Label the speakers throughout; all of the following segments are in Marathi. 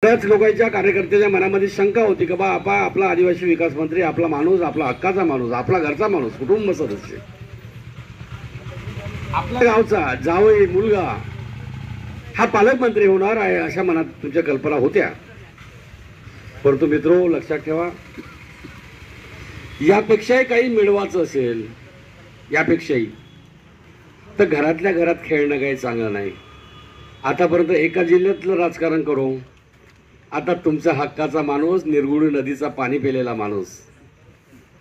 Speaker 1: बऱ्याच लोकांच्या कार्यकर्त्याच्या मनामध्ये शंका होती की बा आपला आदिवासी विकास मंत्री, आपला माणूस, आपला हक्काचा माणूस, आपला घरचा माणूस, कुटुंब सदस्य, आपल्या गावचा जावई मुलगा हा पालकमंत्री होणार आहे अशा मनात तुमच्या कल्पना होत्या. परंतु मित्रो, लक्षात ठेवा, यापेक्षाही काही मिळवायचं असेल, यापेक्षाही तर घरातल्या घरात खेळणं काही चांगलं नाही. आतापर्यंत एका जिल्ह्यातलं राजकारण करू, आता तुमचा हक्काचा माणूस, निरगुडी नदीचा पाणी पिलेला माणूस,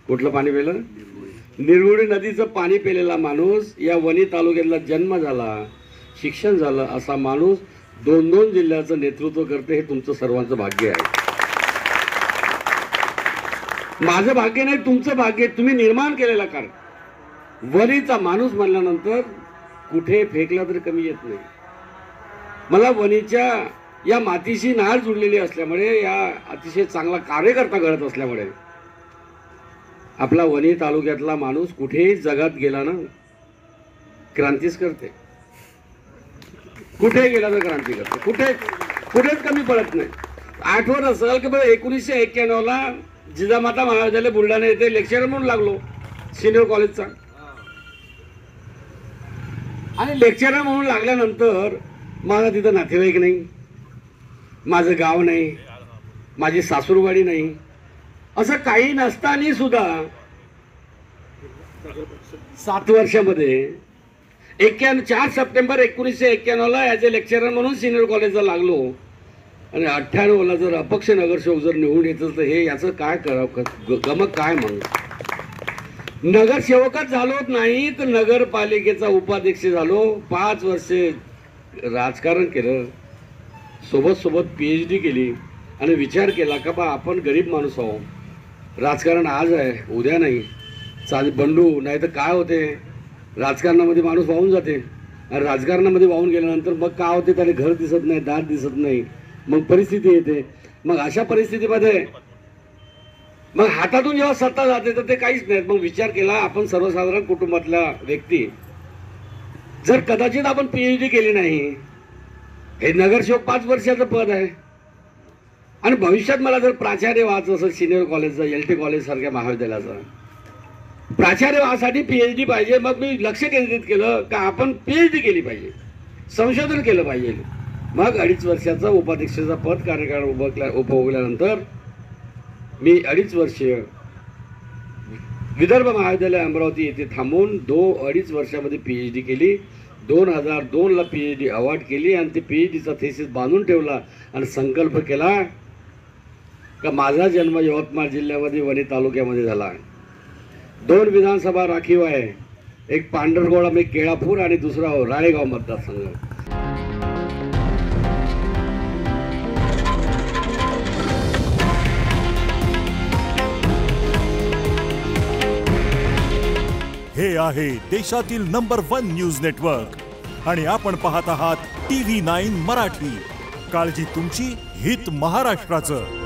Speaker 1: कुठलं पाणी पिलं? निरगुडी नदीचं पाणी पिलेला माणूस, या वणी तालुक्यातला जन्म झाला, शिक्षण झालं असा माणूस 2-2 जिल्ह्याचं नेतृत्व करते. हे तुमचं सर्वांचं भाग्य आहे. माझं भाग्य नाही, तुमचं भाग्य. तुम्ही निर्माण केलेला कारण वणीचा माणूस म्हणल्यानंतर कुठे फेकला तरी कमी येत नाही. मला वणीच्या या मातीशी नाळ जुडलेली असल्यामुळे, या अतिशय चांगला कार्यकर्ता घडत असल्यामुळे, आपला वणी तालुक्यातला माणूस कुठेही जगात गेला ना क्रांतीच करते. कुठे गेला तर क्रांती करते, कुठेच कमी पडत नाही. आठवत असेल की 1991 ला जिजामाता महाविद्यालय बुलढाणा येथे लेक्चरर म्हणून लागलो, सिनियर कॉलेजचा. आणि लेक्चरर म्हणून लागल्यानंतर माझा तिथं नातेवाईक नाही, माझं गाव नाही, माझी सासूरवाडी नाही, असं काही नसताना सुद्धा 7 वर्षामध्ये 4 सप्टेंबर 1991 ला ॲज अ लेक्चरर म्हणून सिनियर कॉलेजला लागलो. आणि 98 ला जर अपक्ष नगरसेवक जर निवडून येतं तर हे याचं काय करावं, गमक काय? मग नगरसेवकच झालो नाही तर नगरपालिकेचा उपाध्यक्ष झालो. 5 वर्षे राजकारण केलं, सोबत PhD केली आणि विचार केला का बा आपण गरीब माणूस आहो, राजकारण आज आहे उद्या नाही, बंडू नाही तर काय होते, राजकारणामध्ये माणूस वाहून जाते. आणि राजकारणामध्ये वाहून गेल्यानंतर मग काय होते, त्याला घर दिसत नाही, दार दिसत नाही, मग परिस्थिती येते. मग अशा परिस्थितीमध्ये मग हातातून जेव्हा सत्ता जाते तर ते काहीच नाही. मग विचार केला, आपण सर्वसाधारण कुटुंबातला व्यक्ती जर कदाचित आपण PhD केली नाही, हे नगरसेवक 5 वर्षाचं पद आहे, आणि भविष्यात मला जर प्राचार्य व्हायचं असेल सिनियर कॉलेजचं, LT कॉलेज सारख्या महाविद्यालयाचं प्राचार्य व्हायसाठी PhD पाहिजे. मग मी लक्ष केंद्रित केलं का आपण PhD केली पाहिजे, संशोधन केलं पाहिजे. मग 2.5 वर्षाचा उपाध्यक्षाचा पद कार्यकाळ उपभोगल्यानंतर मी 2.5 वर्ष विदर्भ महाविद्यालय अमरावती येथे थांबून 2.5 वर्षामध्ये PhD केली. 2002 ला PhD अवॉर्ड केली आणि ते PhDचा थेसिस बांधून ठेवला आणि संकल्प केला का माझा जन्म यवतमाळ जिल्ह्यामध्ये वणी तालुक्यामध्ये झाला. 2 विधानसभा राखीव आहे, एक पांढरगोळा, एक केळापूर आणि दुसरा राळेगाव मतदारसंघ.
Speaker 2: हे आहे देशातील नंबर 1 न्यूज नेटवर्क आणि आपण पाहत आहात TV9 मराठी. काळजी तुमची, हित महाराष्ट्राचं.